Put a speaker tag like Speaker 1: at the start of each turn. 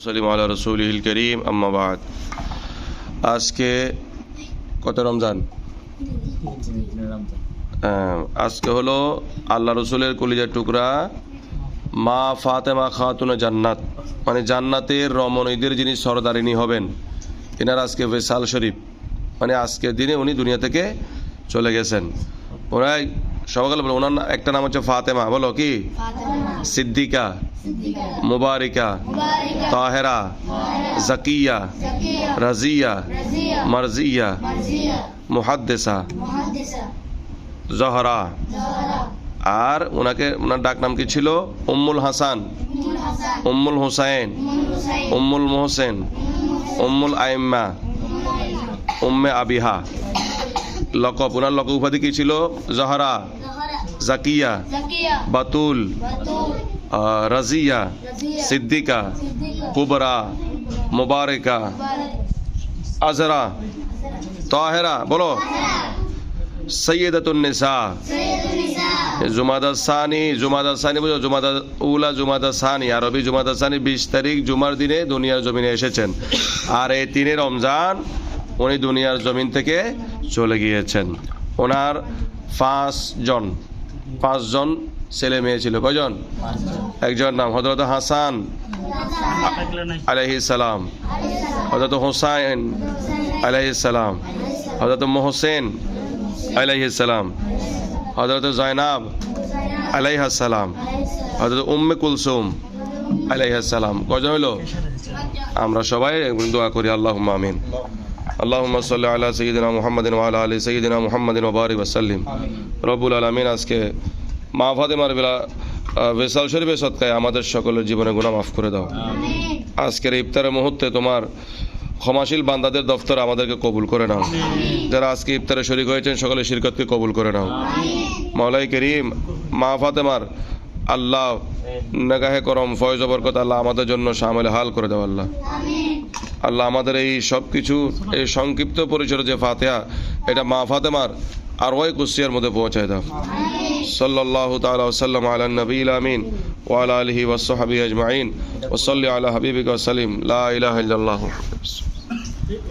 Speaker 1: সাল্লাল্লাহু আলা রাসূলিল কারীম আম্মা বাদ। আজকে কত রমজান? আজকে হলো আল্লাহ রসুলের কলিজার টুকরা মা ফাতেমা খাতুনে জান্নাত, মানে জান্নাতের রমণীদের যিনি সরদারিনী হবেন, এনার আজকে ভেসাল শরীফ, মানে আজকের দিনে উনি দুনিয়া থেকে চলে গেছেন। ওরাই সবাই বলো ওনার একটা নাম হচ্ছে ফাতেমা, বলো কি? সিদ্দিকা, মুবারিকা, তাহেরা, জাকিয়া, রাজিয়া, মারজিয়া, মুহাদ্দিসা, জহরা। আর ওনার ডাক নাম কি ছিল? উম্মুল হাসান, উম্মুল হুসাইন, উম্মুল মোহসেন, উম্মুল আইম্মা, উম্মে আবিহা। লকব, ওনার লকব উপাধি কি ছিল? জহরা, জাকিয়া, বাতুল, রাজিয়া, সিদ্দিকা, কুবরা, মুবারিকা, আজরা, তাহেরা, বলো সৈয়দাতুন নিসা। জুমাদা সানি বুঝো, জুমাদা উলা, জুমাদা সানি, আরবি জুমাদা সানি 20 তারিখ জুমার দিনে দুনিয়ার জমিনে এসেছেন। আর এই 3 রমজান উনি দুনিয়ার জমিন থেকে চলে গিয়েছেন। ওনার 5 জন ছেলে মেয়ে ছিল। কয়জন? একজন নাম হযরত হাসান আলাইহিস সালাম, হযরত হুসাইন আলাইহিস সালাম, হযরত মোহসেন আলাইহিস সালাম, হযরত জায়নাব আলাইহাস সালাম, হযরত উম্মে কুলসুম আলাইহাস সালাম। কয়জন হলো? আমরা সবাই দোয়া করি আল্লাহুম্মা আমিন। আল্লাহুম্মা সাল্লি আলা সাইয়্যিদিনা মুহাম্মাদিন ওয়া আলা আলি সাইয়্যিদিনা মুহাম্মাদিন ওয়া বারিক ওয়া সাল্লিম। রব্বুল আলামিন আজকে মা ফাতেমার ভেসাল শরীফের সদকায় আমাদের সকলের জীবনে গুনাহ মাফ করে দাও। আজকের ইফতারের মুহূর্তে তোমার ক্ষমাশীল বান্দাদের দফতর আমাদেরকে কবুল করে নাও। যারা আজকে ইফতারে শরীক হয়েছেন সকলের শিরকতকে কবুল করে নাও। মাওলাই করিম, মা ফাতেমার আল্লাহ নেগাহে করম ফয়জ বরকত আল্লাহ আমাদের জন্য শামিল হাল করে দাও। আল্লাহ আমাদের এই সব কিছু, এই সংক্ষিপ্ত পরিচয় যে ফাতিহা, এটা মা ফাতেমার আরওয়ায়ে কুদসিয়ার মধ্যে পৌঁছায় দাও। সাল্লাল্লাহু তাআলা ওয়া সাল্লাম আলা নবিয়িল আমিন ওয়া আলা আলিহি ওয়া সাহবিহি আজমাইন ওয়া সাল্লি আলা হাবিবিকা ওয়া সাল্লিম। লা ইলাহা ইল্লাল্লাহু।